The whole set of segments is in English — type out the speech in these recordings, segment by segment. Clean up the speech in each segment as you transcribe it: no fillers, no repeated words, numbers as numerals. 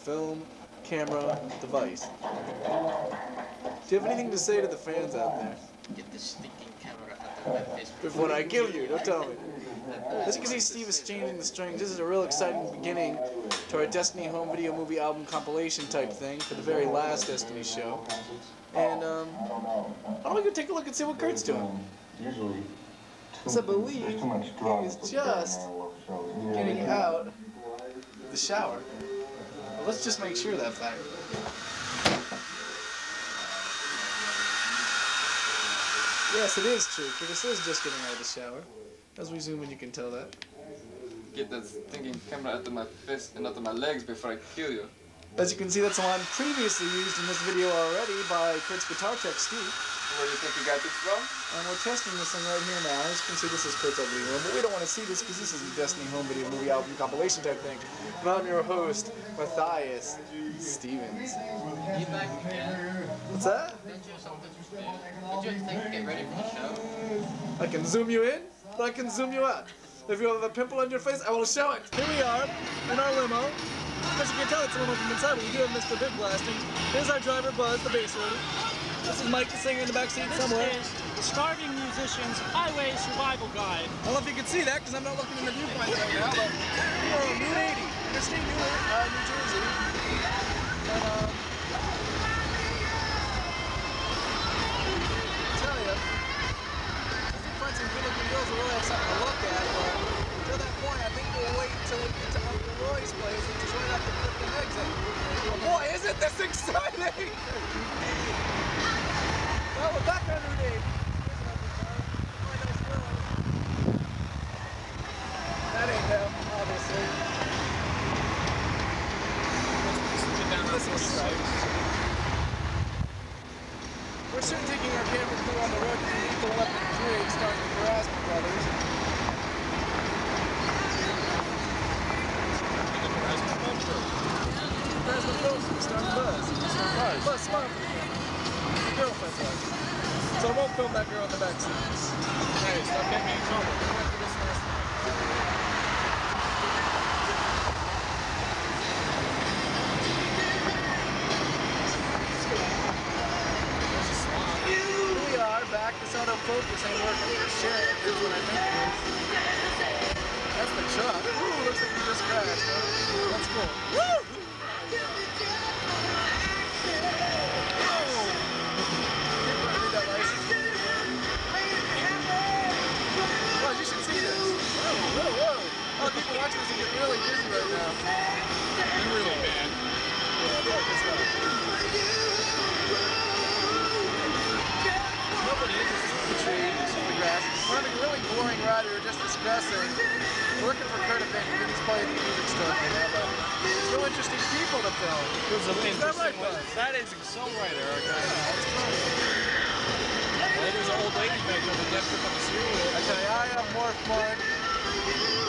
film camera device. Do you have anything to say to the fans out there? Get this stinking camera out of my face Before I kill you, don't tell me. As you can see, Steve is changing the strings. This is a real exciting beginning to our Destinee home video movie album compilation type thing for the very last Destinee show. And, why don't we go take a look and see what Kurt's doing? Because I believe he is just getting out the shower. Well, let's just make sure of that fact. Yes, it is true. Curtis is just getting out of the shower. As we zoom in, you can tell that. Get that stinking camera out of my fist and out of my legs before I kill you. As you can see, that's a line previously used in this video already by Kurt's guitar tech, Steve. Where do you think you got this from? And we're testing this thing right here now. As you can see, this is Kurt's ugly room, but we don't want to see this because this is a Destinee home video movie album compilation type thing. But I'm your host, Matthias Stevens. You back again? What's that? Didn't you have something to say? Did you think to get ready for the show? I can zoom you in, but I can zoom you out. If you have a pimple on your face, I will show it. Here we are, in our limo. As you can tell, it's a limo from inside, but we do have Mr. Big Blasting. Here's our driver, Buzz, the bass roadie. This is Mike, the singer in the back seat somewhere. This is Starving Musician's Highway Survival Guide. I don't know if you can see that, because I'm not looking in the viewfinder right now, but we are on Route 80, Interstate New Jersey. And, some good-looking girls will really have something to look at, but to that point, I think we'll wait until we get to Uncle Roy's place, which is right after Clifton exit. Boy, isn't this exciting! Well, we're back on Route 80. That ain't them, obviously. This is exciting. We're soon taking our camera crew on the road to meet the Weapon 3, starring the Brasman brothers. Brasman Films, starring Buzz. Buzz, smile for me. Your girlfriend's like. So I won't film that girl in the back seat. Hey, stop getting me in trouble. This autofocus ain't working for shit. Here's what I think it is. That's the truck. Ooh, looks like we just crashed, huh? That's cool. Woo! Oh! People need that license. Oh, you should see this. Whoa, whoa, whoa. Oh, people watching this get really dizzy right now. They're really bad. Yeah, look, it's not. We're having a really boring ride. We were just discussing. We're looking for Kurt a bit. He's playing the music store right now, but it's real interesting people to film. Is that right, Buzz? That is so right, Eric. Yeah, that's fun. Well, there's an old lady back there that left up on the cereal. I tell you, I have more fun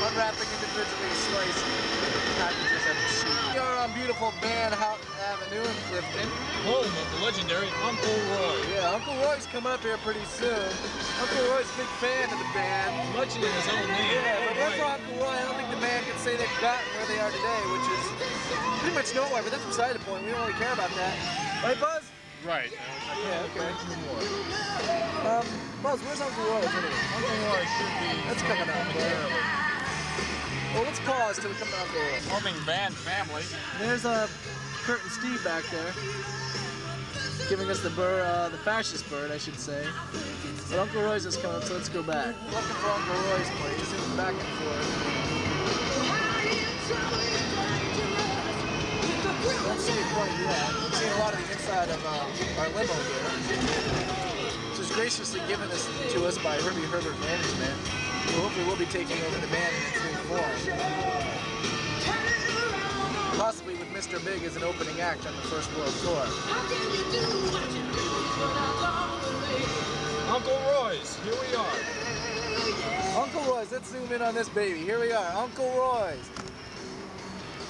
unwrapping individually sliced packages at the sheet. We are on beautiful Van Houten Avenue in Clifton. Home of the legendary Uncle Roy. Yeah, Uncle Roy's coming up here pretty soon. Uncle Roy's a big fan of the band. Legend in his own name. Yeah, but we're for Uncle Roy. I don't think the band can say they've gotten where they are today, which is pretty much nowhere, but that's beside the point. We don't really care about that. Right, Buzz? Right. Yeah, okay. Buzz, where's Uncle Roy? Uncle Roy should be... That's coming up. Well, let's pause till we come to Uncle Roy. Forming band family. There's Kurt and Steve back there, giving us the fascist bird, I should say. But Uncle Roy's is coming, so let's go back. Looking for Uncle Roy's place, and back and forth. Don't see it quite yet. We've seen a lot of the inside of our limo here, which is graciously given to us by Herbie Herbert Management, who hopefully will be taking over the band in its new form. Possibly with Mr. Big as an opening act on the First World Tour. Uncle Roy's, here we are. Uncle Roy's, let's zoom in on this baby. Here we are, Uncle Roy's.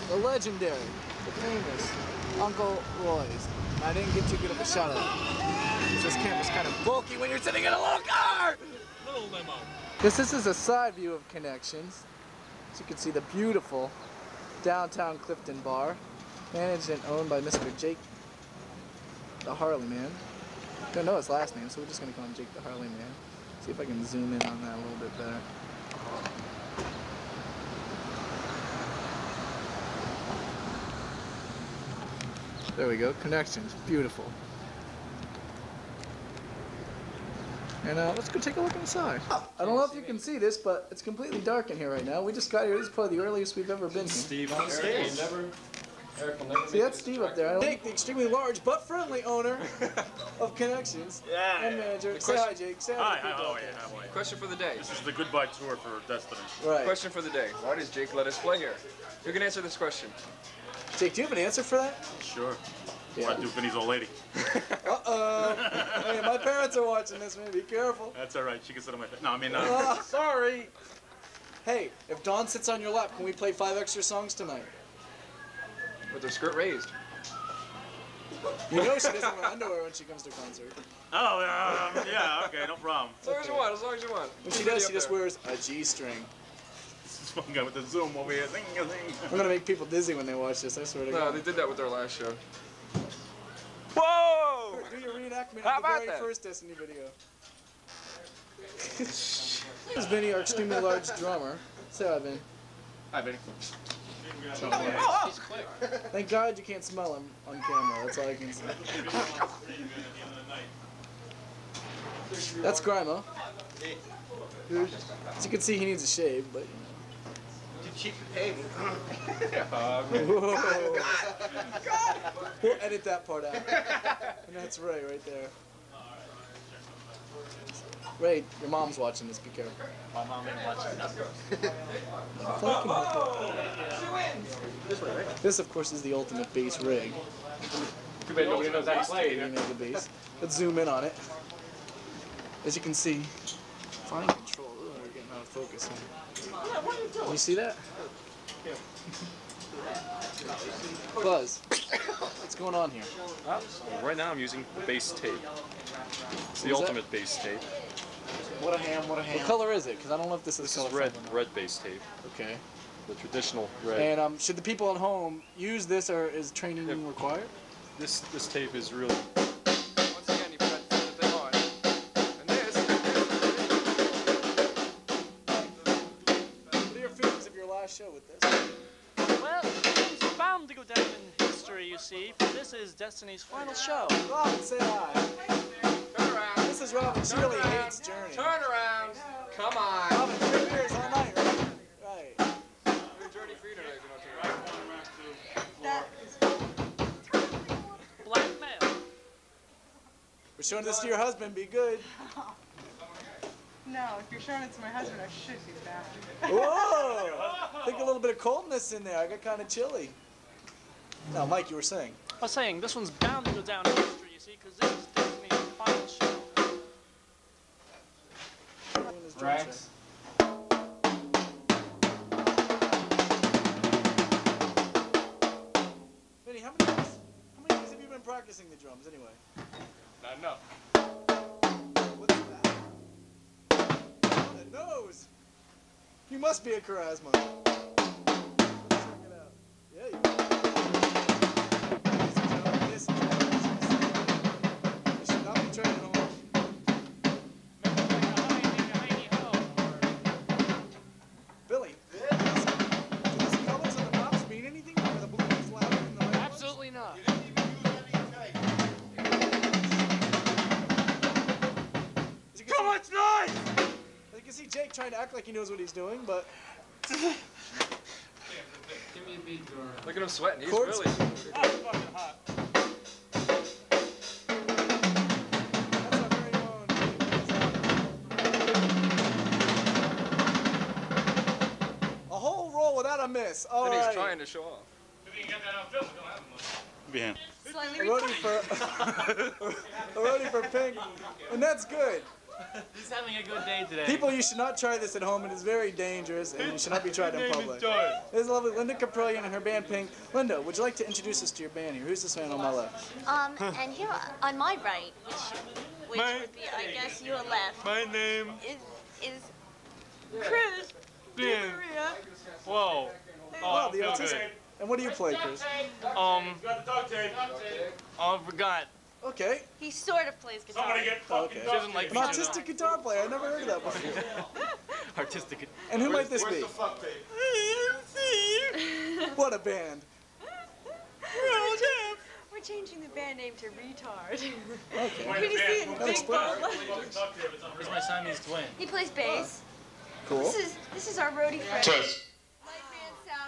The legendary, the famous Uncle Roy's. I didn't get too good of a shot of it. This camera's kind of bulky when you're sitting in a little car! Little limo. This is a side view of Connections. So you can see the beautiful downtown Clifton bar. Managed and owned by Mr. Jake the Harley Man. Don't know his last name, so we're just gonna call him Jake the Harley Man. See if I can zoom in on that a little bit better. There we go, connections, beautiful. And let's go take a look inside. I don't know if you can see this, but it's completely dark in here right now. We just got here. This is probably the earliest we've ever been here. Steve Eric will never See, that's Steve up there. Jake, the extremely large but friendly owner of Connections and manager. Say hi, Jake. Say hi. Hi, how are you? Question for the day. This is the goodbye tour for Destiny. Right. Question for the day. Why does Jake let us play here? Who can answer this question? Jake, do you have an answer for that? Sure. Yeah. What do Vinny's old lady? Uh-oh. Hey, my parents are watching this, man. Be careful. That's all right. She can sit on my face. No, I mean, Sorry. Hey, if Dawn sits on your lap, can we play 5 extra songs tonight? With her skirt raised. You know she doesn't wear underwear when she comes to a concert. Oh, yeah, okay, no problem. As long as you want, as long as you want. When she does, she just wears a G-string. This one guy with the zoom over here. Zing, zing. I'm gonna make people dizzy when they watch this, I swear to No, God. they did that with their last show. Whoa! Do your reenactment How of the about very that? first Destiny video. This is Vinny, our extremely large drummer. Say hi, Vin. Hi, Benny. He's quick. Thank God you can't smell him on camera. That's all I can say. That's Grimo. As you can see, he needs a shave, but you know. Too cheap to pay me. Whoa. We'll edit that part out. And that's Ray right there. Ray, your mom's watching this. Be careful. My mom ain't watching This, of course, is the ultimate bass rig. Too bad nobody knows how to play You it. know the bass. Let's zoom in on it. As you can see, fine control. Ugh, we're getting out of focus here. You see that? Buzz, what's going on here? Right now I'm using bass tape. It's the Is that- ultimate bass tape. What a ham, what a ham. What color is it? Because I don't know if this is This color is red, or not. red bass tape. Okay. The traditional red. And should the people at home use this, or is training required? This tape is really. Once again, you forgot to turn the thing on. And this. What are your feelings of your last show with this? Well, it's bound to go down in history, you see, for this is Destiny's final show. Robin, say hi. Turn around. This is Robin. She really hates Journey. Turn around. Come on. Robin, 3 beers all night, right? Right. We're journey for you tonight if you don't turn around. Blackmail. We're showing this to your husband. Be good. No, if you're showing it to my husband, I should be back. Whoa! I think a little bit of coldness in there. I got kind of chilly. Now, Mike, you were saying. I was saying, this one's bound to go down in history, you see, because this is Destiny's final show. Rags. Vinny, how many days have you been practicing the drums anyway? Not enough. What's that? On the nose! You must be a charisma. Check it out. Yeah, you are. Ladies and gentlemen, this is you should not be trying at home. Billy, does the colors on the pops mean anything? Are the blues louder than the red ones? Absolutely not. Come on, tonight! You can see Jake trying to act like he knows what he's doing, but Give me a beat, Jordan. Look at him sweating. He's Chords. really. That's fucking hot. that's our very own. A whole roll without a miss. All And he's right. trying to show off. Behind. A roadie for pink, and that's good. He's having a good day today. People, you should not try this at home. It is very dangerous, and you should not be tried in public. This is lovely Linda Caprillion and her band Pink. Linda, would you like to introduce us to your band here? Who's this man on my left? And here on my right, which would be, I guess, your left, My name. is Cruz. Dan. Whoa. Wow, the And what do you play, Chris? Forgot. Okay. He sort of plays guitar. Okay. She doesn't like An me. autistic guitar player. I never heard of that before. Artistic. And who might this be? What a band. We're changing the band name to Retard. Okay. Can you see it in That big explains bold it. letters? He's my Siamese twin. He plays bass. Cool. This is our roadie friend. Test.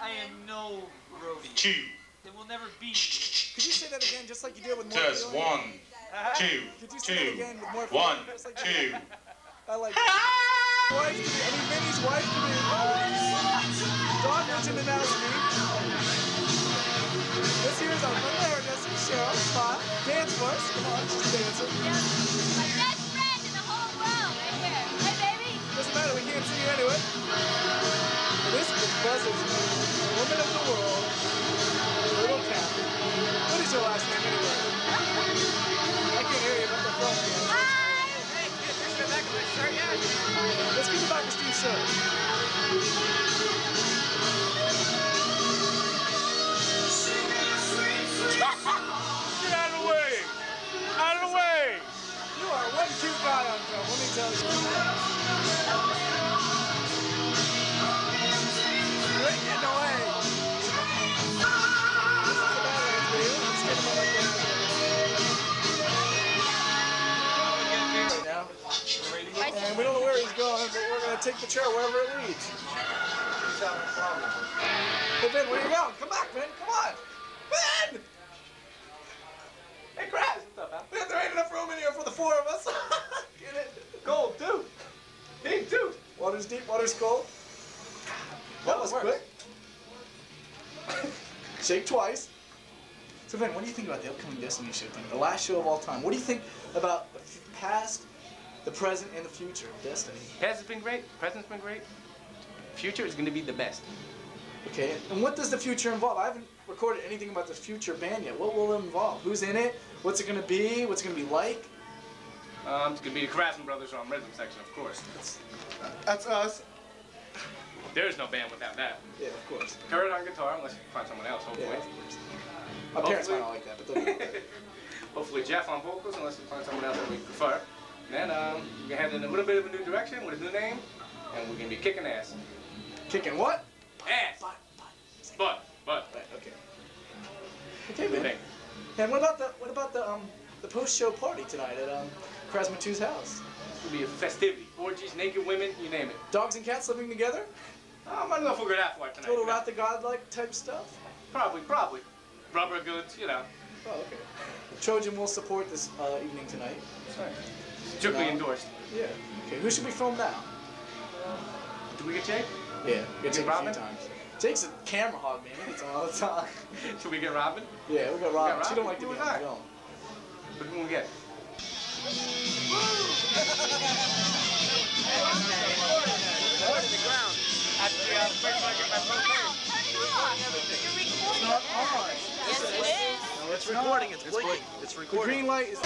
I am no roadie. 2. There will never be. Could you say that again, just like you did with more Test. feeling? 1, 2, Could you say that 2, again with more 1, feeling, just like you 2. did? I like it. Wife to be, I mean, Vinny's wife to be. Dog mentioned the now speak. This here's our friend there, Destiny Cheryl. Spot. Dance for us. Come on, she's dancing. My best friend in the whole world, right here. Hey, baby. Doesn't matter, we can't see you anyway. This buzzes woman of the world, little cat. What is your last name anyway? I can't hear you, but the phone can. Hey, kid, there's the back of my shirt yet? Let's get you back to Steve's shirt. Get out of the way! Out of the way! You are one cute guy on film, let me tell you. You ain't getting away. This is the Badlands video. Let's get him on like that. Right now. And we don't know where he's going, but we're going to take the chair wherever it leads. Hey, Ben, where you going? Come back, Ben. Come on. Ben! Hey, Kraz. What's up, man? There ain't enough room in here for the four of us. Get it? Cold, dude. Deep, dude. Water's deep, water's cold. That was quick. Shake twice. So, Ben, what do you think about the upcoming Destinee show thing? The last show of all time. What do you think about the past, the present, and the future of Destinee? Past has been great. Present's been great. Future is going to be the best. Okay, and what does the future involve? I haven't recorded anything about the future band yet. What will it involve? Who's in it? What's it going to be? What's it going to be like? It's going to be the Krasn Brothers on rhythm section, of course. That's us. There's no band without that. Yeah, of course. Kurt on guitar, unless you find someone else, hopefully. Yeah, of course. My parents might not like that, but they'll do that. Hopefully Jeff on vocals, unless we find someone else that we prefer. Then we're going to head in a little bit of a new direction with a new name, and we're going to be kicking ass. Kicking what? Ass! Butt. Okay. Okay, man. And what about the post-show party tonight at Krasma 2's house? It'll be a festivity. Orgies, naked women, you name it. Dogs and cats living together? I might not figure that for tonight. Total Wrath of God-like type stuff? Probably. Rubber goods, you know. Oh, okay. Trojan will support this evening tonight. That's right. Strictly endorsed. Yeah. Okay, who should we film now? Do we get Jake? Yeah, we get Jake a few Robin? times. Jake's a camera hog, man. He gets on all the time. Should we get Robin? Yeah, we got Robin. She don't like to Who be was on that? film. But who will we get? It's recording. It's blinking. It's recording. The green light is.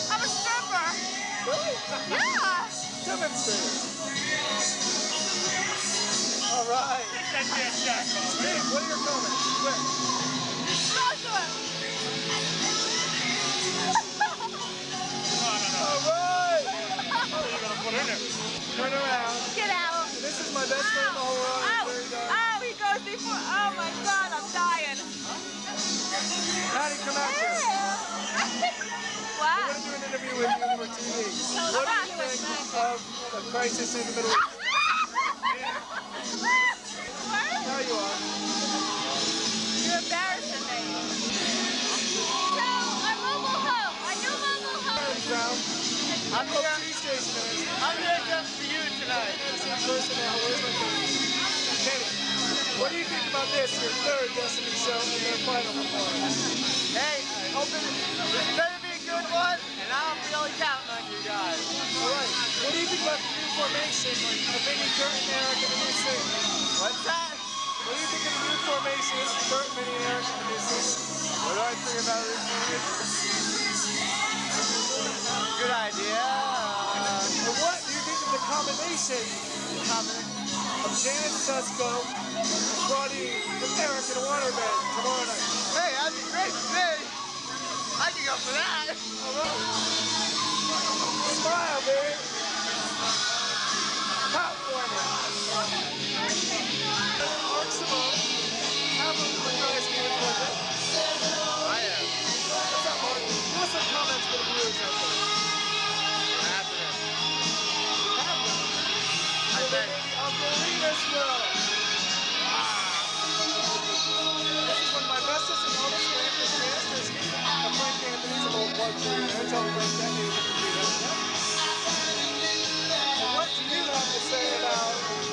I'm a stripper. Really? Yeah. Demonstrate. All right. Steve, what are your comments? Quick. Joshua. All right. Turn around. Get out. This is my best friend in the whole world. Oh, he goes before. Oh my God, I'm dying. Patty, come out here. What? We're going to do an interview with you for TV. What do you think of the crisis in the Middle East? There you are. I'm here. TV station is. I'm here just for you tonight. Kenny, what do you think about this, your third Destiny show and their final performance? Hey, I hope this better be a good one, and I'm really counting on you guys. Alright, what do you think about the new formation of Vinny, Kurt, and Eric and the new singer? What's that? What do you think of the new formation of Kurt, Vinny, and Eric and the new singer? What do I think about this movie? Good idea. And what do you think of the combination of Janet Susko and Claudine and Eric in a waterbed tomorrow night? Hey, that'd be great for me. I can go for that. Smile, baby. Pop for me. Mark Simone. How about the guys here in London? I am. What's up, Mark? Give us some comments for the viewers out there. I think. Uncle Remus will. This is one of my bestest and oldest friends, Frank Anthony's an old plug for you there. Tell Frank that music can do that. And what do you have to say about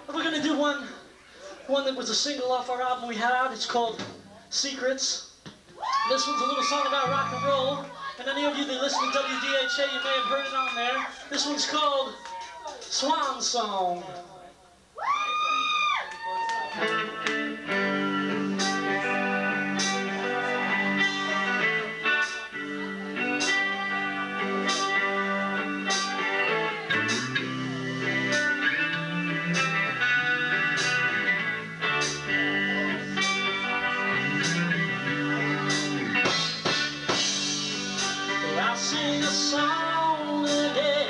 We're gonna do one that was a single off our album we had out. It's called Secrets. This one's a little song about rock and roll. And any of you that listen to WDHA, you may have heard it on there. This one's called Swan Song. Sing a song again,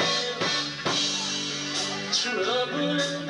true love.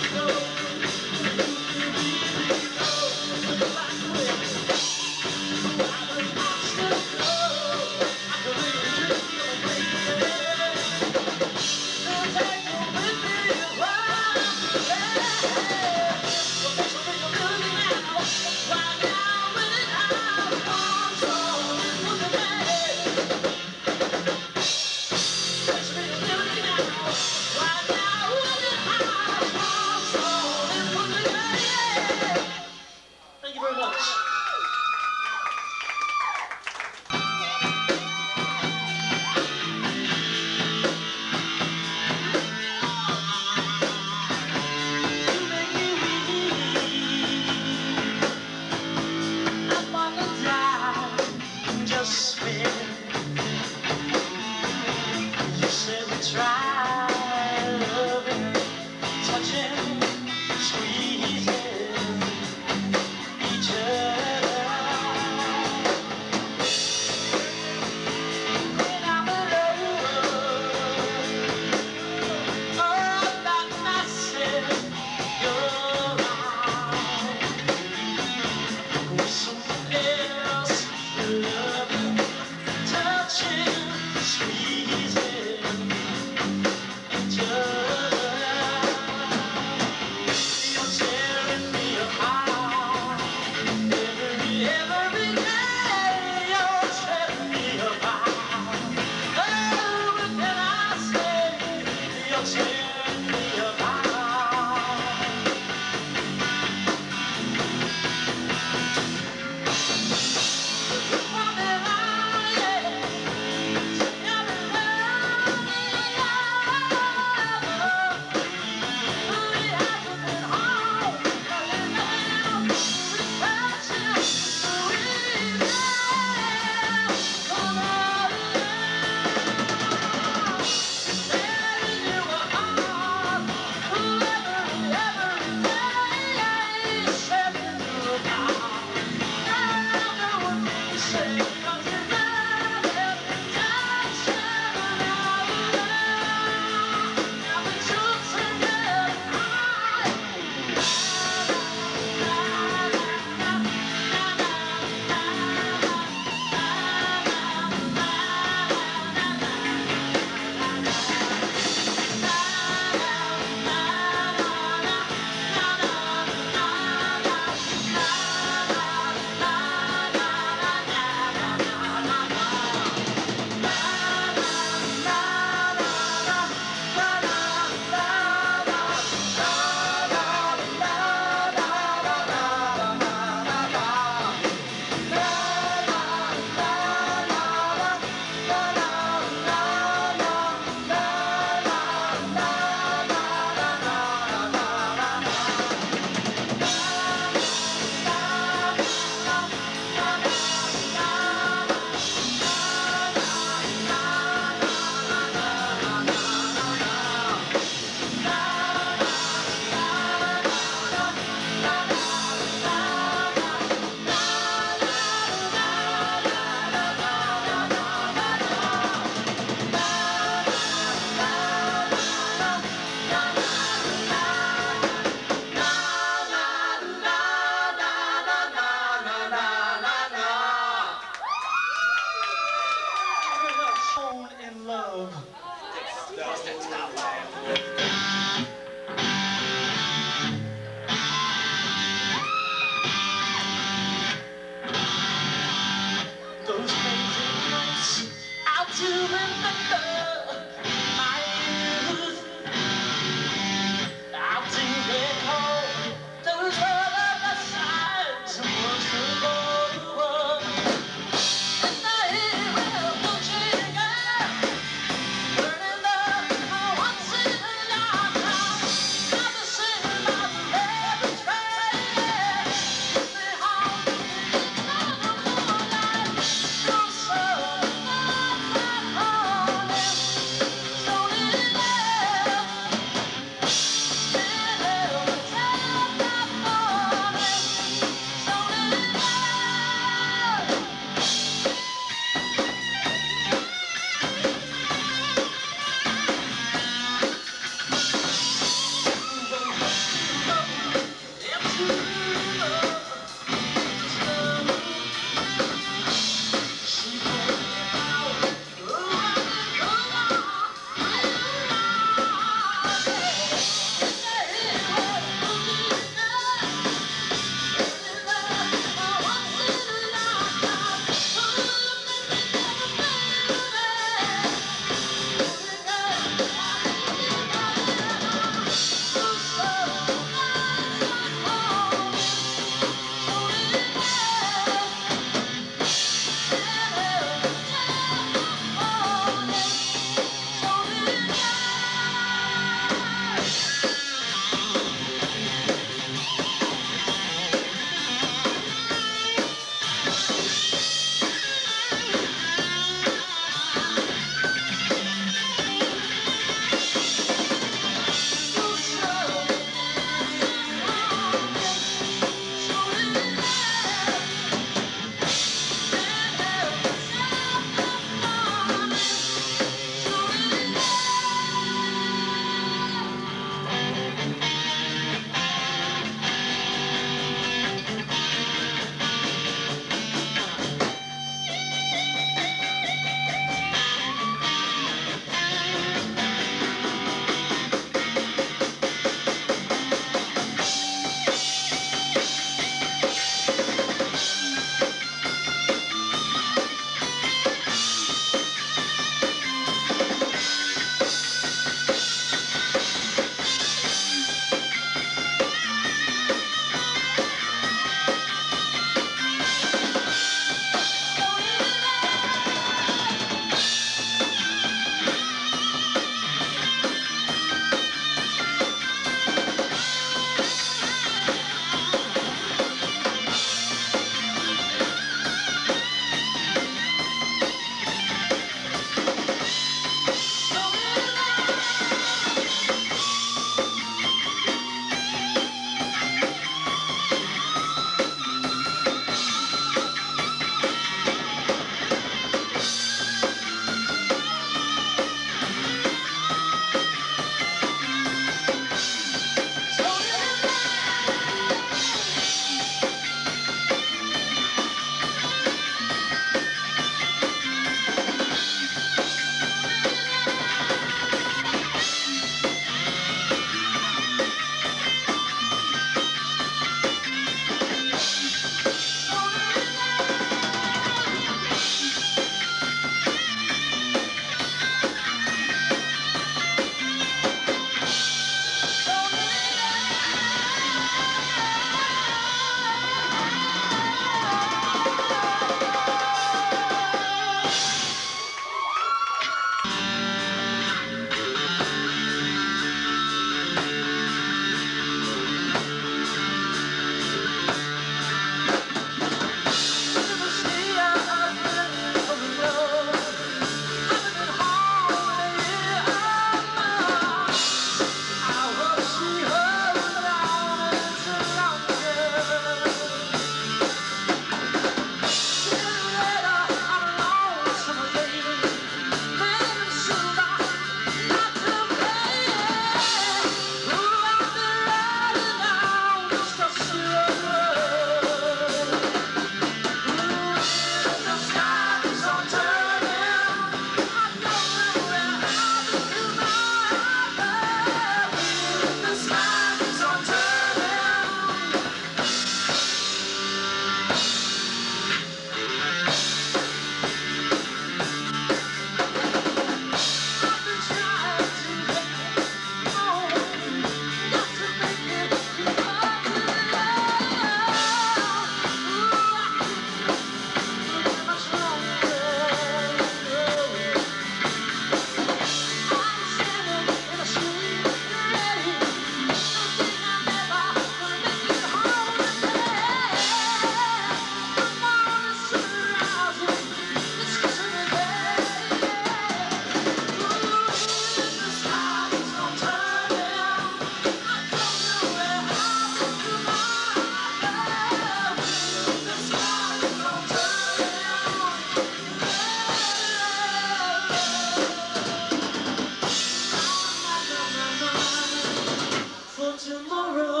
tomorrow.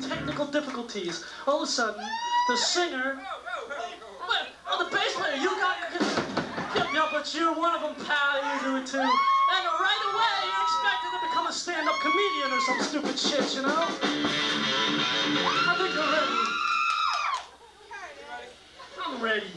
Technical difficulties. All of a sudden, the singer, the bass player, you got, yeah, but you're one of them, pal, you do it too. And right away, you're expected to become a stand-up comedian or some stupid shit, you know? I think you're ready. I'm ready.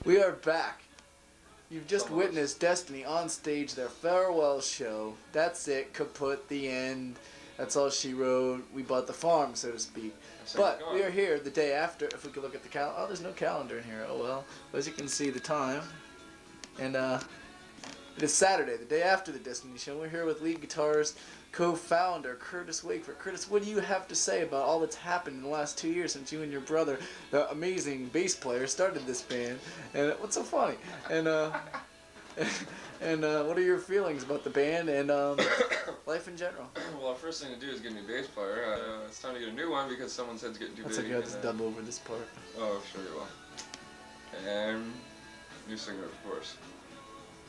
We are back. You've just witnessed Destinee on stage, their farewell show. That's it, kaput, the end. That's all she wrote. We bought the farm, so to speak. But we are here the day after. If we could look at the calendar. Oh, there's no calendar in here. Oh well. But as you can see, the time. And it is Saturday, the day after the Destinee show. We're here with lead guitarist, co-founder Curtis Wakeford. Curtis, what do you have to say about all that's happened in the last 2 years since you and your brother, the amazing bass player, started this band? And what's so funny? And what are your feelings about the band and life in general? Well, the first thing to do is get a new bass player. It's time to get a new one because someone said it's getting too big. Looks like you have to dub over this part. Oh, sure you will. And new singer, of course.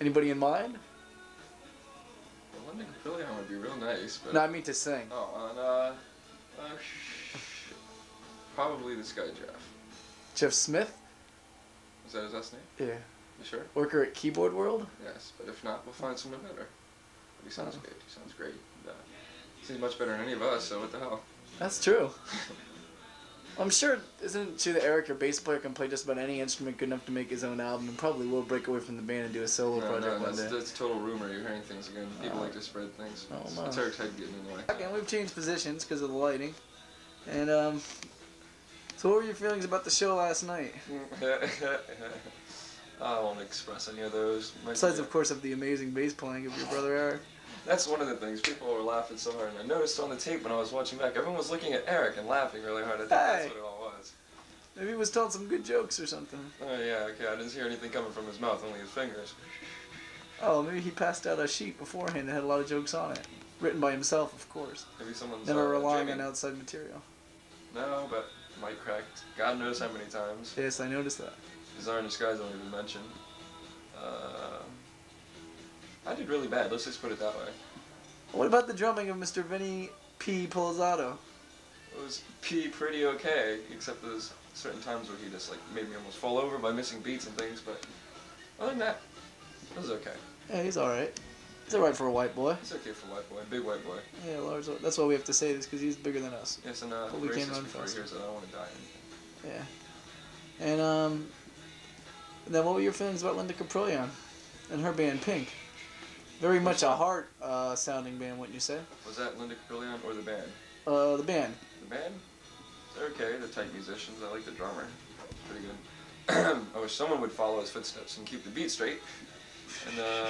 Anybody in mind? Well, Linda Caprillion would be real nice, but... No, I mean to sing. Oh, and probably this guy, Jeff. Jeff Smith? Is that his last name? Yeah. You sure? Worker at Keyboard World? Yes, but if not, we'll find someone better. But he sounds good. He sounds great. Seems much better than any of us, so what the hell? That's true. I'm sure, isn't it true that Eric, your bass player, can play just about any instrument good enough to make his own album and probably will break away from the band and do a solo project one day? That's total rumor. You're hearing things again. People like to spread things. Oh, It's Eric's head getting in the way. Okay, we've changed positions because of the lighting. And, so what were your feelings about the show last night? I won't express any of those. Besides, of course, of the amazing bass playing of your brother Eric. That's one of the things. People were laughing so hard, and I noticed on the tape when I was watching back, everyone was looking at Eric and laughing really hard. I think that's what it all was. Maybe he was telling some good jokes or something. Oh yeah, okay, I didn't hear anything coming from his mouth, only his fingers. Oh, maybe he passed out a sheet beforehand that had a lot of jokes on it. Written by himself, of course. Maybe someone's never relying jamming on outside material. No, but mic cracked. God knows how many times. Yes, I noticed that. Bizarre in Disguise don't even mention. I did really bad, let's just put it that way. What about the drumming of Mr. Vinny P. Polizzato? It was pretty okay, except there's certain times where he just like made me almost fall over by missing beats and things, but other than that, it was okay. Yeah, he's alright. He's alright for a white boy. It's okay for a white boy, big white boy. Yeah, large. That's why we have to say this, because he's bigger than us. Yes, and but we can't run before he faster. hears that I don't want to die or anything. Yeah. And then what were your feelings about Linda Caprillion and her band Pink? Very much a hard sounding band, wouldn't you say? Was that Linda Caprillion or the band? The band. The band? They're okay, they're tight musicians. I like the drummer. Pretty good. I wish someone would follow his footsteps and keep the beat straight. And the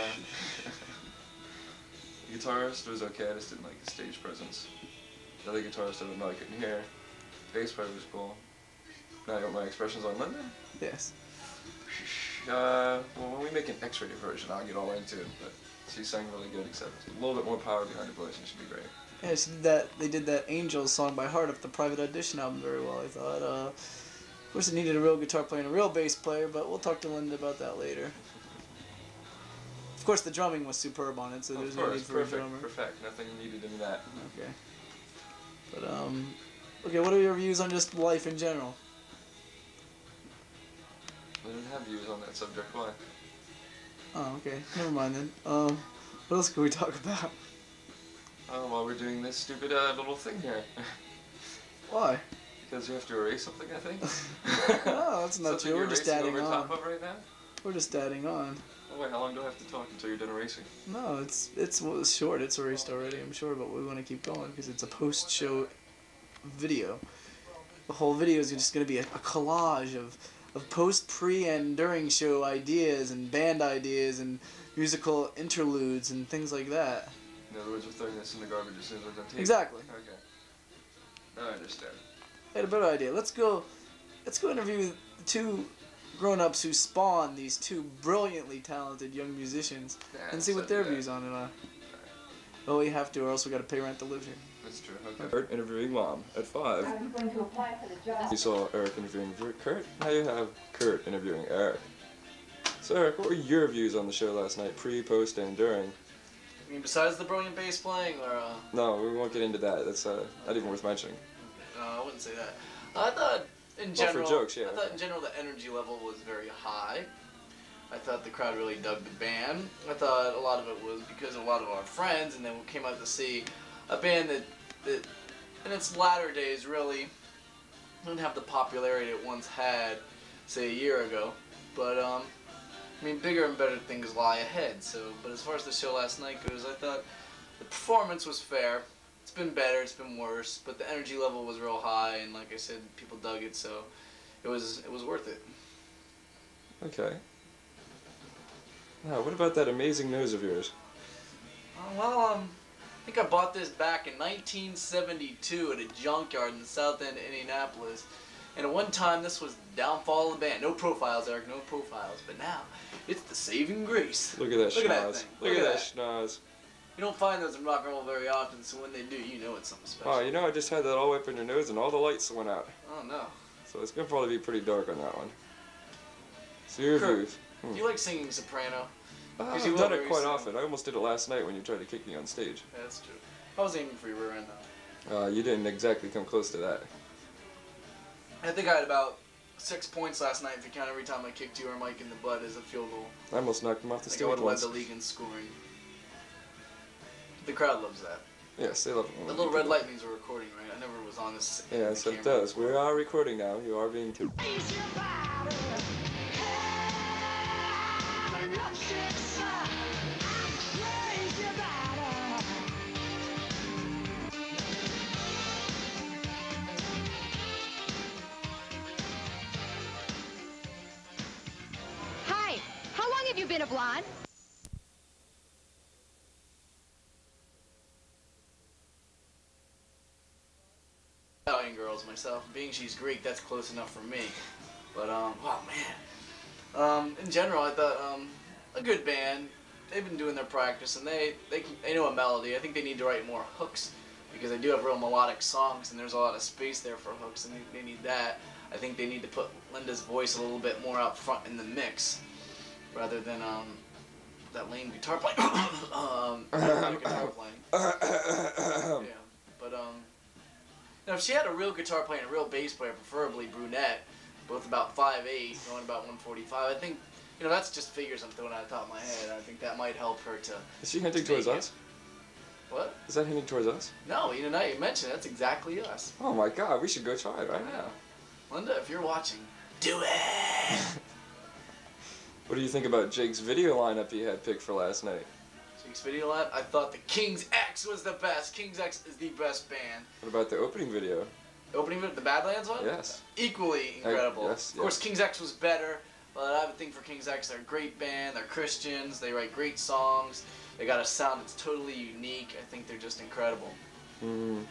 guitarist was okay, I just didn't like his stage presence. The other guitarist I don't know, I couldn't hear. Bass player was cool. Now you want my expressions on Linda? Yes. Well, when we make an X-rated version, I'll get all into it, but she sang really good, except a little bit more power behind her voice, and she'd be great. Yeah, she did that. They did that Angels song by heart off the Private Audition album very well, I thought. Of course, it needed a real guitar player and a real bass player, but we'll talk to Linda about that later. Of course, the drumming was superb on it, so there's no need for a drummer. Perfect. Nothing needed in that. Okay. But okay. What are your views on just life in general? I didn't have views on that subject. Why? Oh, okay. Never mind then. What else can we talk about? While we're doing this stupid little thing here. Why? Because you have to erase something, I think. No, that's not true. We're just adding on. Top of right now? We're just adding on. Oh wait, how long do I have to talk until you're done erasing? No, it's short. It's erased already, I'm sure, but we want to keep going because it's a post-show video. The whole video is just going to be a collage of post, pre, and during show ideas and band ideas and musical interludes and things like that. In other words, we're throwing this in the garbage as soon as we're done taping. Exactly. Okay. Now I understand. I had a better idea. Let's go interview the two grown-ups who spawned these two brilliantly talented young musicians and see what their views on it are. Well, we have to, or else we got to pay rent to live here. That's true. Okay. Kurt interviewing Mom at 5. Are you going to apply for the job? You saw Eric interviewing Kurt. Now you have Kurt interviewing Eric. So Eric, what were your views on the show last night, pre, post, and during? I mean, besides the brilliant bass playing, or No, we won't get into that. That's not even worth mentioning. no, I wouldn't say that. I thought in general, for jokes, yeah. I thought in general the energy level was very high. I thought the crowd really dug the band. I thought a lot of it was because of a lot of our friends, and then we came out to see a band that in its latter days really didn't have the popularity it once had, say, a year ago. But I mean, bigger and better things lie ahead. So, but as far as the show last night goes, I thought the performance was fair. It's been better, it's been worse, but the energy level was real high, and like I said, people dug it, so it was worth it. Okay. Now, what about that amazing nose of yours? I think I bought this back in 1972 at a junkyard in the south end of Indianapolis. And at one time, this was the downfall of the band. No profiles, Eric, no profiles. But now, it's the saving grace. Look at that Look at that schnoz. thing. Look at that schnoz. You don't find those in rock and roll very often, so when they do, you know it's something special. Oh, you know, I just had that all up in your nose and all the lights went out. Oh, no. So it's going to probably be pretty dark on that one. So your Kurt, views. do you like singing soprano? I've done it quite often. I almost did it last night when you tried to kick me on stage. Yeah, that's true. I was aiming for your rear end, though. You didn't exactly come close to that. I think I had about 6 points last night if you count every time I kicked you or Mike in the butt as a field goal. I almost knocked him off the I stage would once. led the league in scoring. The crowd loves that. Yes, they love it. The little red light means we're recording, right? I never was on this. Yes, it does. We are recording now. You are being too. Hi, how long have you been a blonde? Italian girls myself. Being she's Greek, that's close enough for me. But oh man. In general, I thought a good band. They've been doing their practice, and they know a melody. I think they need to write more hooks because they do have real melodic songs, and there's a lot of space there for hooks, and they need that. I think they need to put Linda's voice a little bit more out front in the mix, rather than that lame guitar playing. Guitar playing. Yeah, but now if she had a real guitar player and a real bass player, preferably brunette, both about 5'8", going about 145, I think, you know, that's just figures I'm throwing out the top of my head. I think that might help her to. Is she hinting towards us? What? Is that hinting towards us? No, you know, now you mentioned it, that's exactly us. Oh my God, we should go try it right now. Linda, if you're watching, do it! What do you think about Jake's video lineup he had picked for last night? Jake's video lineup? I thought the King's X was the best. King's X is the best band. What about the opening video? The opening video, the Badlands one? Yes. Equally incredible. Yes, of course, King's X was better, but I have a thing for King's X. They're a great band. They're Christians. They write great songs. They got a sound that's totally unique. I think they're just incredible. Mm.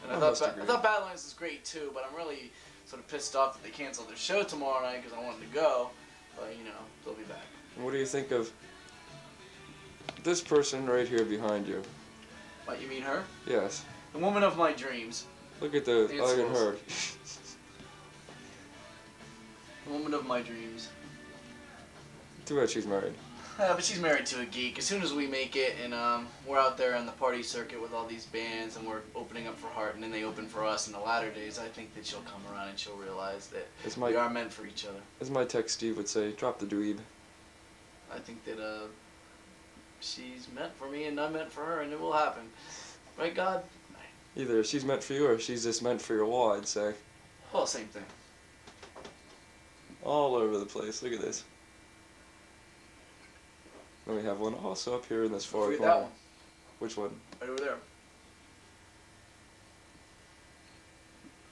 And I thought Badlands is great too, but I'm really sort of pissed off that they canceled their show tomorrow night because I wanted to go. But, you know, they'll be back. What do you think of this person right here behind you? What, you mean her? Yes. The woman of my dreams. Look at the iron her. The woman of my dreams. Too bad she's married. But she's married to a geek. As soon as we make it and we're out there on the party circuit with all these bands and we're opening up for Heart and then they open for us in the latter days, I think that she'll come around and she'll realize that we are meant for each other. As my tech Steve would say, drop the dweeb. I think that she's meant for me and I'm meant for her and it will happen. Right, God? Either she's meant for you or she's just meant for your wall, I'd say. Well, same thing. All over the place. Look at this. Then we have one also up here in this far corner. That one. Which one? Right over there.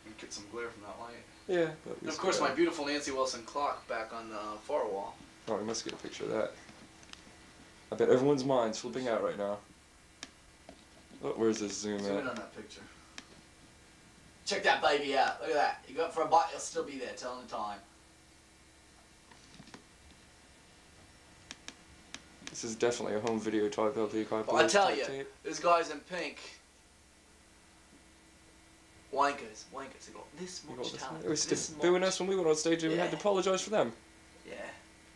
You get some glare from that light. Yeah, but and of course, my beautiful Nancy Wilson clock back on the far wall. Oh, we must get a picture of that. I bet everyone's mind's flipping out right now. Oh, where's this zoom Zoom at? in on that picture. Check that baby out. Look at that. You go up for a bite, you'll still be there telling the time. This is definitely a home video type LP. Well, I tell you, those guys in pink, wankers. They got this much talent. It was booing us when we went on stage and we had to apologise for them. Yeah.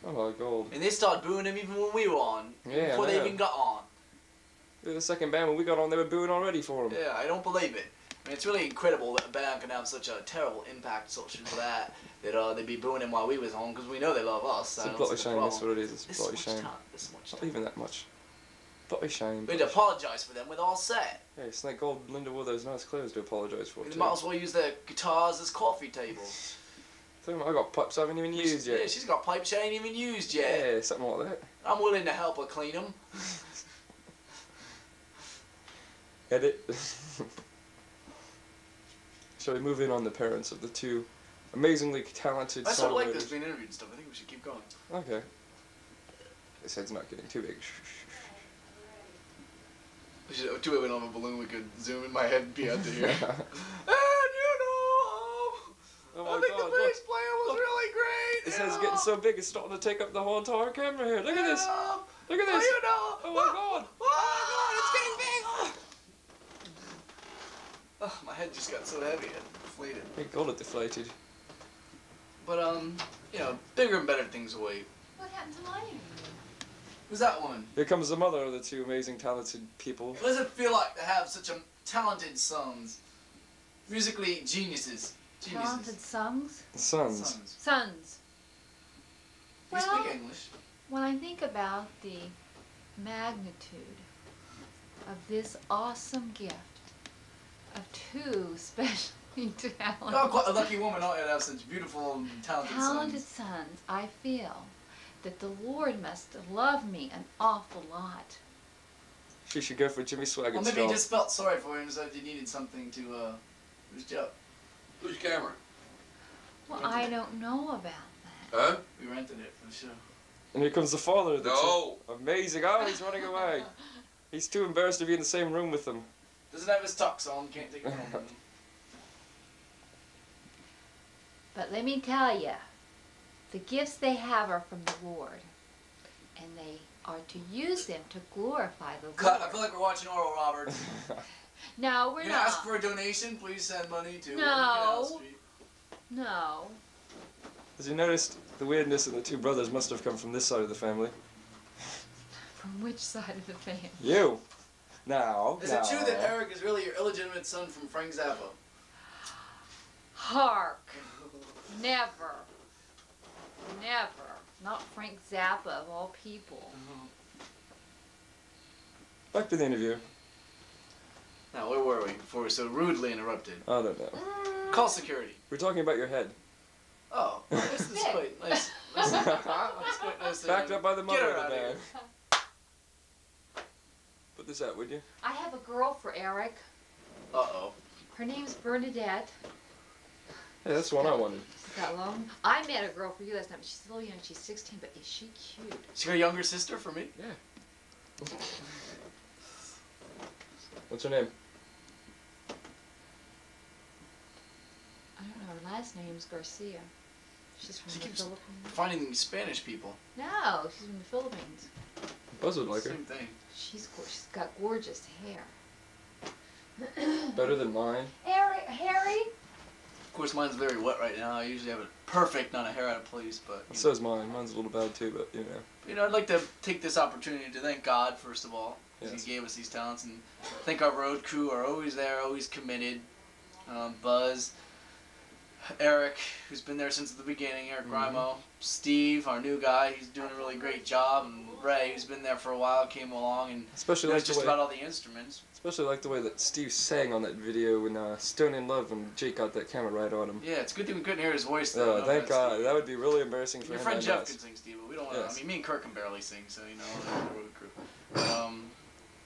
Oh my God. And they started booing them even when we were on. Yeah, before they even got on. The second band when we got on, they were booing already for them. Yeah, I don't believe it. I mean, it's really incredible that a band can have such a terrible impact such as that they'd be booing him while we was on because we know they love us. It's a bloody shame, that's what it is. It's a bloody shame. This much Not even that much. Bloody shame. We'd apologise for them with all set. Yeah, it's like old Linda wore those nice clothes to apologise for. They might as well use their guitars as coffee tables. I got pipes I haven't even used yet. Yeah, she's got pipes she ain't even used yet. Yeah, something like that. I'm willing to help her clean them. Edit. Shall we move in on the parents of the two amazingly talented I sort of like this songwriters? being interviewed and stuff. I think we should keep going. Okay. His head's not getting too big. We should do it on a balloon. We could zoom in my head and be out to here. And Oh I my think God, the bass look. player was really great. His head's getting so big it's starting to take up the whole entire camera here. Look at this. Look at this. Oh my God. Oh my God, it's getting big. Oh, my head just got so heavy it deflated. Thank God it deflated. But you know, bigger and better things await. What happened to mine? Who's that woman? Here comes the mother of the two amazing talented people. What does it feel like to have such a talented sons? Musically geniuses. Talented sons? Sons. Sons. You Well, speak English. when I think about the magnitude of this awesome gift of two specially talented, You're quite a lucky woman, aren't you, to have such beautiful and talented sons. sons, I feel that the Lord must love me an awful lot. She should go for Jimmy Swaggart's Well, maybe job. he just felt sorry for her and decided he needed something to boost you up. Whose camera? Well, I don't know about that. Huh? We rented it for the show. And here comes the father of the No. two. Amazing. Oh, he's running away. He's too embarrassed to be in the same room with them. Doesn't have his tux on, can't take it home. But let me tell you, the gifts they have are from the Lord, and they are to use them to glorify the Cut. I Lord. feel like we're watching Oral Roberts. No, we're You're not. gonna ask for a donation? Please send money to No. Canal Street. No. As you noticed, the weirdness of the two brothers must have come from this side of the family. From which side of the family? You. Now. Is it true that Eric is really your illegitimate son from Frank Zappa? Hark. Never. Never. Not Frank Zappa of all people. Back to the interview. Now, where were we before we were so rudely interrupted? I don't know. Call security. We're talking about your head. Oh, this is quite nice. It's quite nice to Backed up by the get mother her of the out of band. here. Put this out, would you? I have a girl for Eric. Uh-oh. Her name's Bernadette. Hey, that's the one I wanted. Got long. I met a girl for you last night. She's a little young. She's 16, but is she cute? She got a younger sister for me? Yeah. What's her name? I don't know. Her last name's Garcia. She's from She the keeps Philippines. finding Spanish people. No, she's from the Philippines. Buzz would like her. Same thing. She's got gorgeous hair. Better than mine. Harry? Of course, mine's very wet right now. I usually have it perfect, not a hair out of place, but... So is mine. Mine's a little bad too, but you know. You know, I'd like to take this opportunity to thank God, first of all, because Yes. He gave us these talents, and thank our road crew are always there, always committed. Buzz, Eric, who's been there since the beginning, Eric Grimo, Steve, our new guy, he's doing a really great job, and Ray, who's been there for a while, came along and Especially knows like the just way- about all the instruments. Especially like the way that Steve sang on that video when Stone in Love when Jake got that camera right on him. Yeah, it's a good thing we couldn't hear his voice though. Oh, No thank offense, God. Steve. That would be really embarrassing for Your him. friend and Jeff us. can sing, Steve, but we don't want to. Yes. I mean, me and Kirk can barely sing, so you know, the road crew.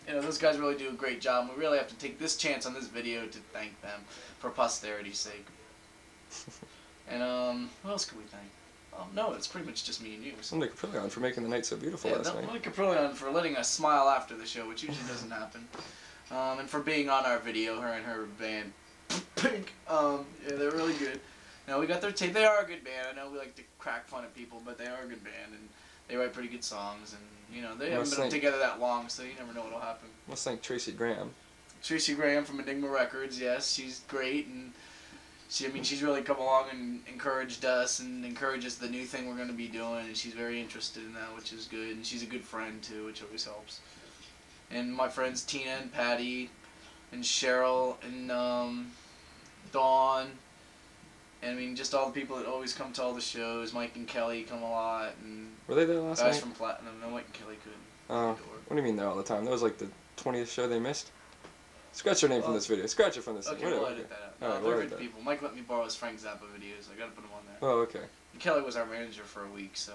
You know, those guys really do a great job. And we really have to take this chance on this video to thank them for posterity's sake. And who else could we thank? No, it's pretty much just me and you. So. Somebody Caprillion for making the night so beautiful Yeah, last night. Lily Caprillion for letting us smile after the show, which usually doesn't happen. And for being on our video, her and her band, Pink. Yeah, they're really good. Now we got their tape. They are a good band. I know we like to crack fun at people, but they are a good band, and they write pretty good songs. And you know, they haven't been together that long, so you never know what'll happen. Let's thank Tracy Graham. Tracy Graham from Enigma Records, yes, she's great, and she's really come along and encouraged us and encourages the new thing we're going to be doing, and she's very interested in that, which is good, and she's a good friend too, which always helps. And my friends Tina and Patty and Cheryl and Dawn, and I mean just all the people that always come to all the shows. Mike and Kelly come a lot, and Were they there last guys night? from Platinum. No, Mike and Kelly couldn't. Oh, what do you mean there all the time? That was like the 20th show they missed? Scratch your name from this video. Scratch it from this. Okay, Whatever. we'll edit that out. No, Alright, they're we'll good edit that. people. Mike let me borrow his Frank Zappa videos. I gotta put them on there. Oh, okay. And Kelly was our manager for a week, so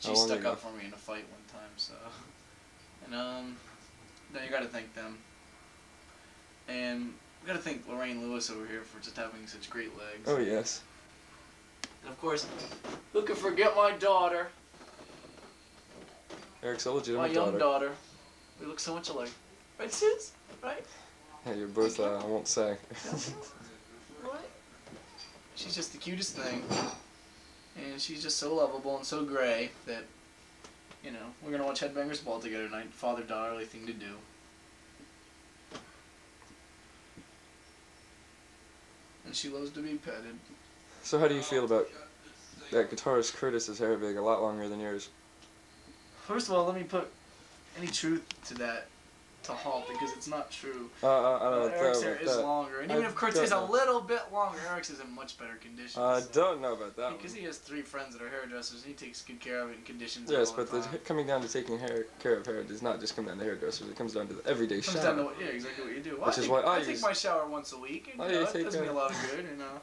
she How long stuck ago? up for me in a fight one time. So, and now you gotta thank them. And we gotta thank Lorraine Lewis over here for just having such great legs. Oh, yes. And of course, who could forget my daughter? Eric's a My legitimate young daughter. We look so much alike. Right, Sis? Right? Yeah, you're both, I won't say. Right? She's just the cutest thing. And she's just so lovable and so gray that, you know, we're gonna watch Headbangers Ball together tonight. Father-daughterly thing to do. And she loves to be petted. So how do you feel about that guitarist Curtis's hair being a lot longer than yours? First of all, let me put any truth to that to halt, because it's not true. know Eric's hair is that. longer, and I even if Kurt's don't is a know. little bit longer, Eric's is in much better condition. I so. don't know about that Because one. he has 3 friends that are hairdressers, and he takes good care of it and conditions it Yes, all but the the time. coming down to taking care of hair does not just come down to hairdressers. It comes down to the everyday Comes shower. down to what, yeah, exactly what you do. Well, Which is why I take use- my shower once a week, and Oh, you you know, it take does me a- a lot of good. You know,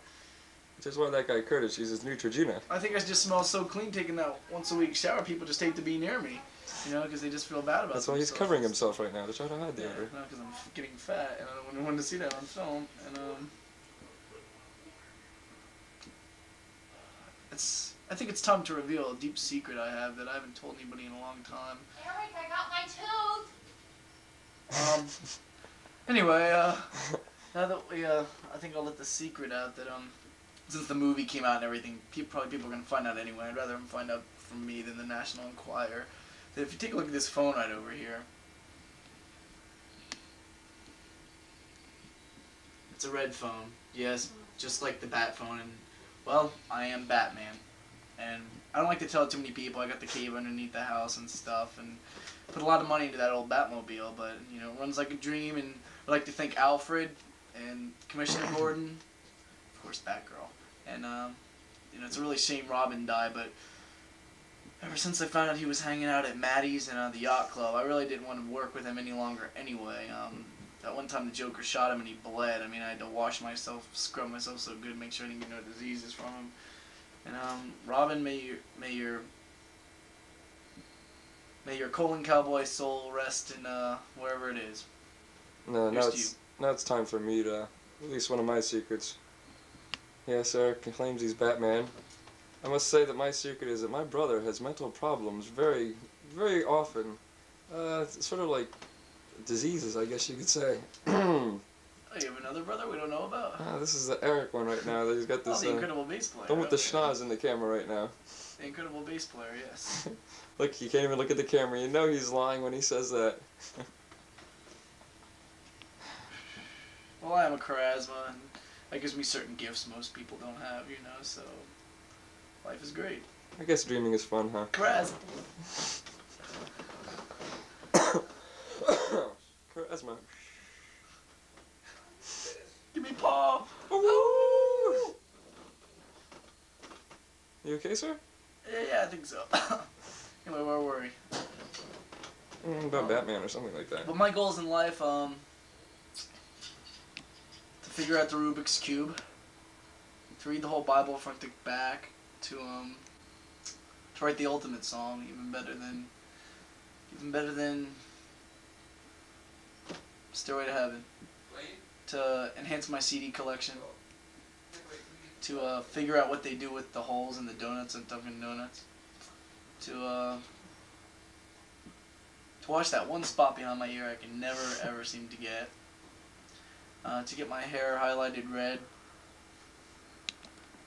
Which is why that guy Curtis uses Neutrogena. I think I just smell so clean taking that once a week shower. People just hate to be near me, you know, because they just feel bad about. That's why he's themselves. covering himself right now to try to hide the Yeah, odor. no, because I'm getting fat, and I don't want anyone to see that on film. And I think it's time to reveal a deep secret I have that I haven't told anybody in a long time. Eric, I got my tooth. Anyway, now that we, I think I'll let the secret out that, since the movie came out and everything, people are gonna find out anyway. I'd rather them find out from me than the National Enquirer. That if you take a look at this phone right over here, it's a red phone. Yes, just like the Bat phone, and, well, I am Batman. And I don't like to tell too many people. I got the cave underneath the house and stuff, and put a lot of money into that old Batmobile, but, you know, it runs like a dream, and I'd like to thank Alfred and Commissioner Gordon, of course, Batgirl. And, you know, it's a really shame Robin died, but ever since I found out he was hanging out at Maddie's and the yacht club, I really didn't want to work with him any longer anyway. That one time the Joker shot him and he bled. I mean, I had to wash myself, scrub myself so good, make sure I didn't get no diseases from him. And, Robin, may your colon cowboy soul rest in, wherever it is. No, Here's now to it's time for me to release one of my secrets. Yes, Eric claims he's Batman. I must say that my secret is that my brother has mental problems very, very often. Sort of like diseases, I guess you could say. Oh, you have another brother we don't know about? This is the Eric one right now. He's got this. The incredible bass player. The one with the okay. schnoz in the camera right now. The incredible bass player, yes. Look, you can't even look at the camera. You know he's lying when he says that. Well, I have a charisma, and that gives me certain gifts most people don't have, you know, so life is great. I guess dreaming is fun, huh? Charisma. Charisma. Give me paw. Ooh. You okay, sir? Yeah, I think so. Anyway, where were we? About Batman or something like that. But my goals in life, to figure out the Rubik's Cube, to read the whole Bible front to back, to write the ultimate song, even better than Stairway to Heaven, to enhance my CD collection, to figure out what they do with the holes in the donuts at Dunkin' Donuts, to wash that one spot behind my ear I can never ever seem to get, to get my hair highlighted red,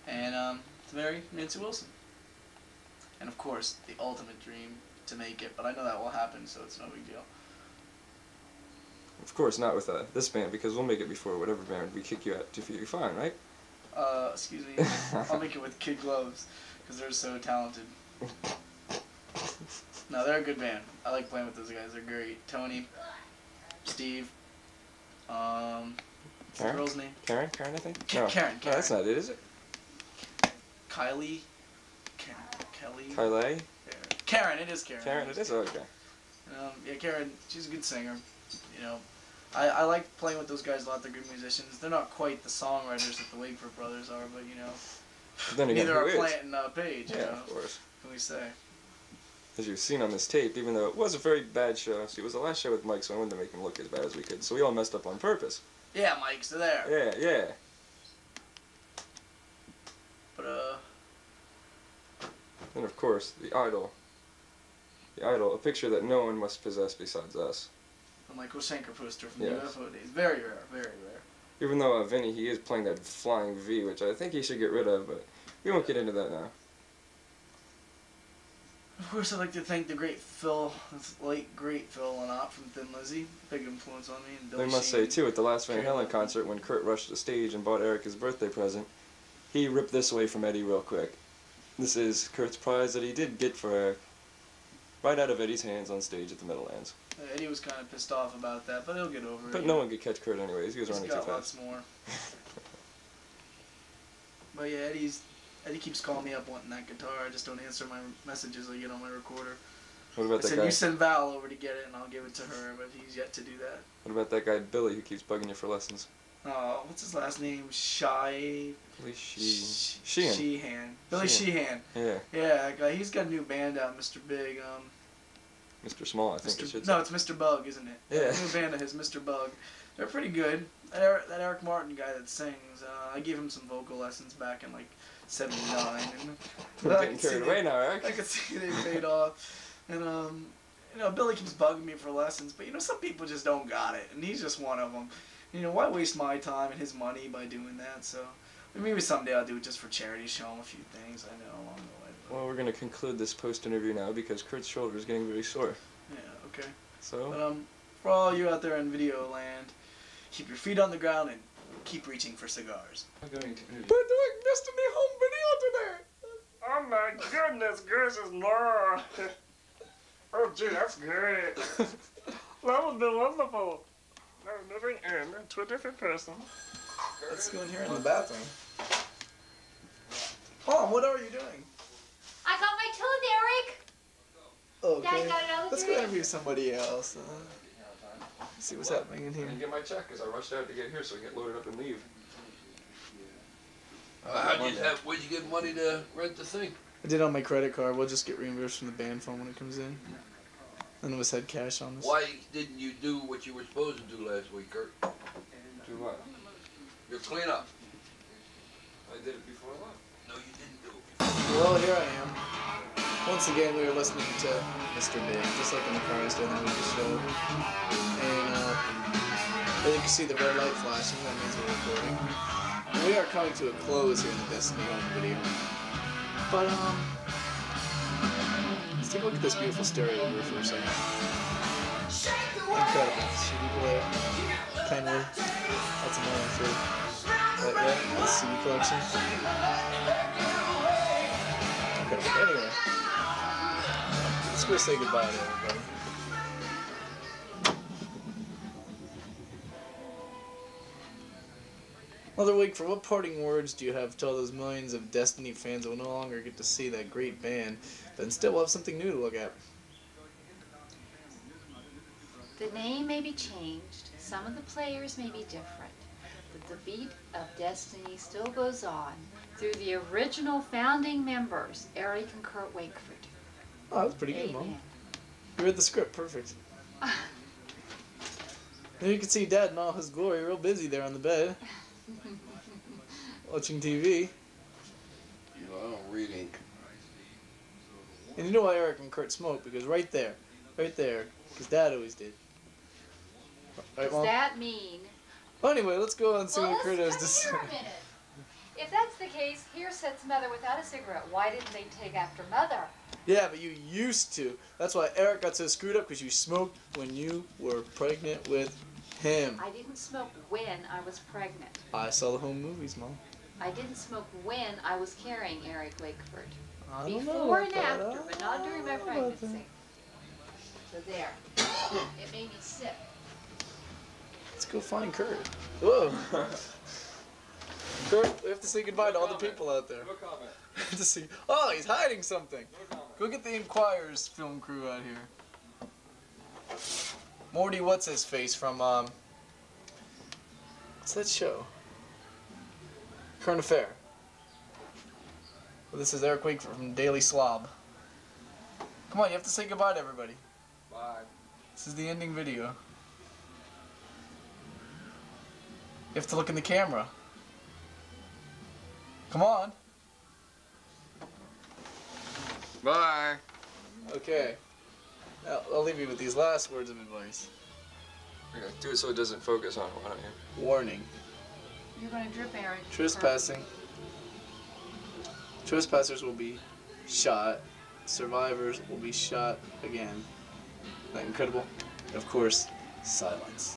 and to marry Nancy Wilson. And of course, the ultimate dream, to make it, but I know that will happen, so it's no big deal. Of course, not with this band, because we'll make it before whatever band we kick you out to feel you fine, right? Excuse me, I'll make it with Kid Gloves, because they're so talented. No, they're a good band. I like playing with those guys. They're great. Tony, Steve, what's the Karen? girl's name? Karen, I think? Karen. No, that's not it, is it? Kylie? Kelly? Kylie? Karen, it is Karen. Karen, it is? Oh, okay. Yeah, Karen, she's a good singer. You know, I like playing with those guys a lot. They're good musicians. They're not quite the songwriters that the Wakeford brothers are, but you know, Then again, neither who are is? Plant and Page. You Yeah, know, of course. what can we say? As you've seen on this tape, even though it was a very bad show, see, it was the last show with Mike, so I wanted to make him look as bad as we could. So we all messed up on purpose. Yeah, Mike's there. Yeah, yeah. But And of course, the idol. The idol, a picture that no one must possess besides us. the Michael Schenker poster from Yes. the UFO days. Very rare, very rare. Even though Vinny, he is playing that flying V, which I think he should get rid of, but we won't get into that now. Of course, I'd like to thank the great Phil, late great Phil Lynott from Thin Lizzy. Big influence on me. And Billy I must Sheehan. say, too, at the last Van Carrie Halen Love. concert, when Kurt rushed the stage and bought Eric his birthday present, he ripped this away from Eddie real quick. This is Kurt's prize that he did get for Eric, right out of Eddie's hands on stage at the Meadowlands. Eddie was kind of pissed off about that, but he'll get over it. But no one could catch Kurt anyways, he was He's running too got fast. lots more. But yeah, Eddie keeps calling me up wanting that guitar. I just don't answer my messages I get on my recorder. What about I that said, guy? you send Val over to get it and I'll give it to her, but he's yet to do that. What about that guy Billy who keeps bugging you for lessons? What's his last name? Sheehan. Billy Sheehan. Sheehan. Billy Sheehan. Yeah. Yeah, that guy. He's got a new band out, Mr. Big. Mr. Small, I think it should No, say. it's Mr. Bug, isn't it? Yeah. The new band of his, Mr. Bug. They're pretty good. That Eric Martin guy that sings, I gave him some vocal lessons back in like '79. And We're getting carried away now, Eric. I could see they paid off. And you know, Billy keeps bugging me for lessons, but you know, some people just don't got it, and he's just one of them. You know, why waste my time and his money by doing that? So maybe someday I'll do it just for charity, show him a few things I know along the way. Well, we're going to conclude this post-interview now because Kurt's shoulder is getting very sore. Yeah, okay. So? But for all you out there in video land, keep your feet on the ground and keep reaching for cigars. We're doing Destinee home video today. Oh my goodness gracious, no. Oh gee, that's great. That would be wonderful. Now moving in to a different person. Let's go in here in the bathroom. Mom, what are you doing? I got my tooth, Eric. Okay. Dad got another Let's go tooth. interview somebody else. See what's happening in I here. didn't get my check because I rushed out to get here so I can get loaded up and leave. Where'd you get money to rent the thing? I did it on my credit card. We'll just get reimbursed from the band fund when it comes in. None of us had cash on us. Why didn't you do what you were supposed to do last week, Kurt? Do what? Your cleanup. I did it before I left. No, you didn't do it. Well, here I am. Once again, we were listening to Mr. Big, just like in the cars during the movie show. And as you can see the red light flashing, that means we're recording. And we are coming to a close here in the Destinee home video. But let's take a look at this beautiful stereo over for a second. Incredible. CD player. Kenwood. That's another too. But yeah, the CD collection. Okay, anyway. Let's go say goodbye to everybody. Mother Wakeford, what parting words do you have to all those millions of Destinee fans that will no longer get to see that great band, but instead will have something new to look at? The name may be changed, some of the players may be different, but the beat of Destinee still goes on through the original founding members, Eric and Kurt Wakeford. Oh, that was pretty good, Mom. Amen. You read the script, perfect. And you can see Dad in all his glory, real busy there on the bed, watching TV. You know, I don't read ink. And you know why Eric and Kurt smoke? Because right there, because Dad always did. Right, Does Mom? that mean... Well, anyway, let's go on and see Well, what Kurt has to let's say. come here a minute. If that's the case, here sits Mother without a cigarette. Why didn't they take after Mother? Yeah, but you used to. That's why Eric got so screwed up, because you smoked when you were pregnant with him. I didn't smoke when I was pregnant. I saw the home movies, Mom. I didn't smoke when I was carrying Eric Wakeford. I don't know Before about and that. after, but not during my pregnancy. So there. It made me sick. Let's go find Kurt. Whoa. Kurt, we have to say goodbye to all the people out there. No comment. To see. Oh, he's hiding something. Go get the Enquirer's film crew out here. Morty, what's his face from that show? Current Affair. Well, this is Eric Wake from Daily Slob. Come on, you have to say goodbye to everybody. Bye. This is the ending video. You have to look in the camera. Come on. Bye. Okay. Now, I'll leave you with these last words of advice. Okay, do it so it doesn't focus on it, why don't you? Warning. You're going to drip, Eric. Trespassing. Trespassers will be shot. Survivors will be shot again. Isn't that incredible? And of course, silence.